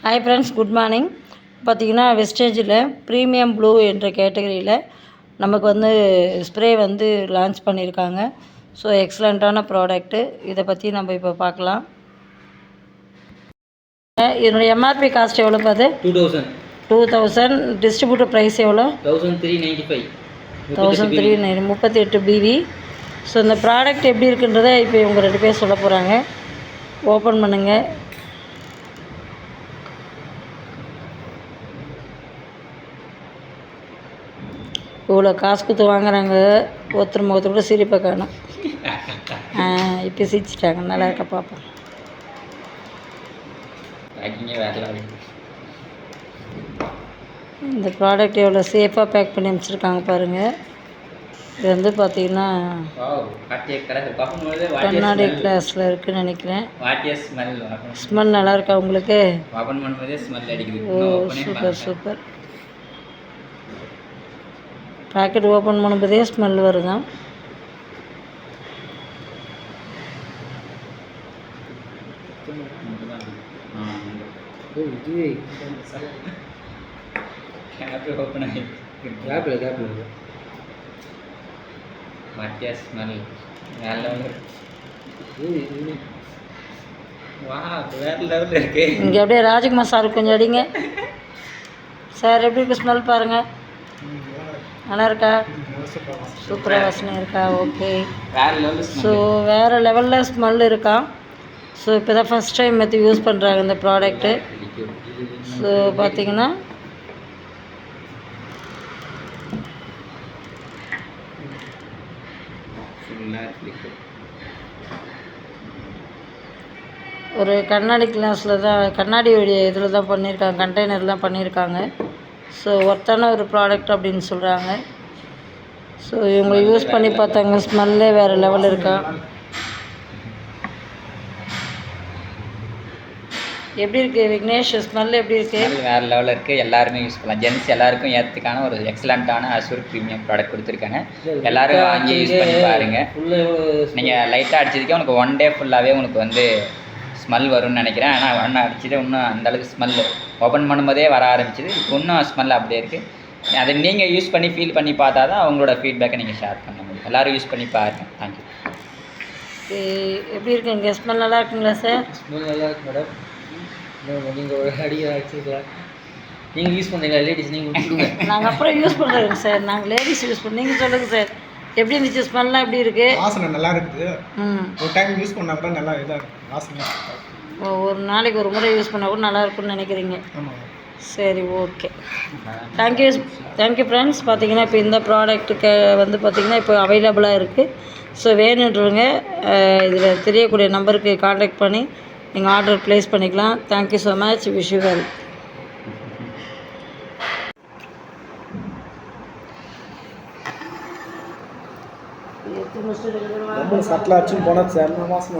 Hi friends, good morning. பார்த்திங்கன்னா வெஸ்டேஜில் premium blue என்ற கேட்டகரியில் நமக்கு வந்து ஸ்ப்ரே வந்து லான்ச் பண்ணியிருக்காங்க. ஸோ எக்ஸலண்ட்டான ப்ராடக்ட்டு. இதை பற்றி நம்ம இப்போ பார்க்கலாம். இதனுடைய எம்ஆர்பி காஸ்ட் எவ்வளோ பார்த்து? 2000. டிஸ்ட்ரிபியூட்டர் ப்ரைஸ் எவ்வளோ? 1338 பிவி. ஸோ இந்த ப்ராடக்ட் எப்படி இருக்குன்றதை இப்போ இவங்க 2 பேர் சொல்ல போகிறாங்க. ஓப்பன் பண்ணுங்கள். இவ்வளோ காசு கொடுத்து வாங்குறாங்க, ஒருத்தர் முகத்தை கூட சிரிப்பை காணும். இப்போ சிரிச்சிட்டாங்க. நல்லா இருக்கா பார்ப்போம். இந்த ப்ராடக்ட் எவ்வளோ சேஃபாக பேக் பண்ணி அமைச்சிருக்காங்க பாருங்கள். இது வந்து பார்த்திங்கன்னா கண்ணாடி கிளாஸில் இருக்குதுன்னு நினைக்கிறேன். ஸ்மெல் நல்லா இருக்கா உங்களுக்கு? ஓ, சூப்பர் சூப்பர். பேக்கெட் ஓப்பன் பண்ணும்போதே ஸ்மெல் வருதான். இங்கே அப்படியே ராஜ்குமார் சார் கொஞ்சம் அடிங்க சார். எப்படி இருக்கு ஸ்மெல் பாருங்கள். நல்லா இருக்கா? சூப்பராக வாசனை இருக்கா? ஓகே. ஸோ வேறு லெவலில் ஸ்மெல் இருக்கா? ஸோ இப்போ தான் ஃபஸ்ட் டைம் யூஸ் பண்ணுறாங்க இந்த ப்ராடக்ட்டு. ஸோ பார்த்திங்கன்னா ஒரு கண்ணாடி கிளாஸில் தான், கண்ணாடி இதில் தான் பண்ணியிருக்காங்க, கண்டெய்னர் தான் பண்ணியிருக்காங்க. ஸோ ஒர்த்தான ஒரு ப்ராடக்ட் அப்படின்னு சொல்கிறாங்க. ஸோ இவங்க யூஸ் பண்ணி பார்த்தாங்க. ஸ்மெல்லே வேறு லெவல் இருக்கா? எப்படி இருக்குது விக்னேஷ்? ஸ்மெல் எப்படி இருக்குது? வேறு லெவலில் இருக்குது. எல்லாருமே யூஸ் பண்ணலாம். ஜென்ஸ் எல்லாருக்கும் ஏற்றுக்கான ஒரு எக்ஸலண்ட்டான அசூர் ப்ரீமியம் ப்ராடக்ட் கொடுத்துருக்காங்க. எல்லோரும் வாங்கி யூஸ் பண்ணி பாருங்கள். நீங்கள் லைட்டாக அடிச்சதுக்கே உனக்கு 1 டே ஃபுல்லாகவே உங்களுக்கு வந்து ஸ்மெல் வரும்னு நினைக்கிறேன். ஆனால் ஒன்று அடிச்சது இன்னும் அந்தளவுக்கு ஸ்மெல் ஓப்பன் பண்ணும்போதே வர ஆரம்பிச்சிது. இப்போ இன்னும் ஸ்மெல் அப்படியே இருக்குது. அதை நீங்கள் யூஸ் பண்ணி ஃபீல் பண்ணி பார்த்தா தான் அவங்களோட ஃபீட்பேக்கை நீங்கள் ஷேர் பண்ண முடியும். எல்லோரும் யூஸ் பண்ணி பாருங்கள். தேங்க்யூ. எப்படி இருக்குங்க? ஸ்மெல் நல்லா இருக்குங்களா சார்? ஸ்மெல் நல்லா இருக்கு மேடம். நீங்கள் ஒரு அடிக்க அடிச்சிருக்கலாம். நீங்கள் யூஸ் பண்ணுறீங்களா லேடிஸ்? நீங்கள் விட்டுடுங்க. நாங்கள் அப்புறம் யூஸ் பண்ணுறோங்க சார். நாங்கள் லேடிஸ் யூஸ் பண்ண. நீங்கள் சொல்லுங்கள் சார், எப்படி இருந்துச்சு? ஸ்மெல்லாம் எப்படி இருக்குது? வாசனை நல்லா இருக்குது. ஒரு டைம் யூஸ் பண்ணால் கூட நல்லா இதாக இருக்குது. வாசனை ஒரு நாளைக்கு ஒரு முறை யூஸ் பண்ணால் கூட நல்லா இருக்கும்னு நினைக்கிறீங்க? சரி, ஓகே. Thank you friends. பார்த்திங்கன்னா இப்போ இந்த ப்ராடக்ட்டுக்கு வந்து பார்த்திங்கன்னா இப்போ அவைலபிளாக இருக்குது. ஸோ வேணுன்றவங்க இதில் தெரியக்கூடிய நம்பருக்கு கான்டாக்ட் பண்ணி நீங்கள் ஆர்டர் ப்ளேஸ் பண்ணிக்கலாம். Thank you so much. Wish you well. ரொம்ப சட்டில் அடிச்சுன்னு போனால் 2 மாதம்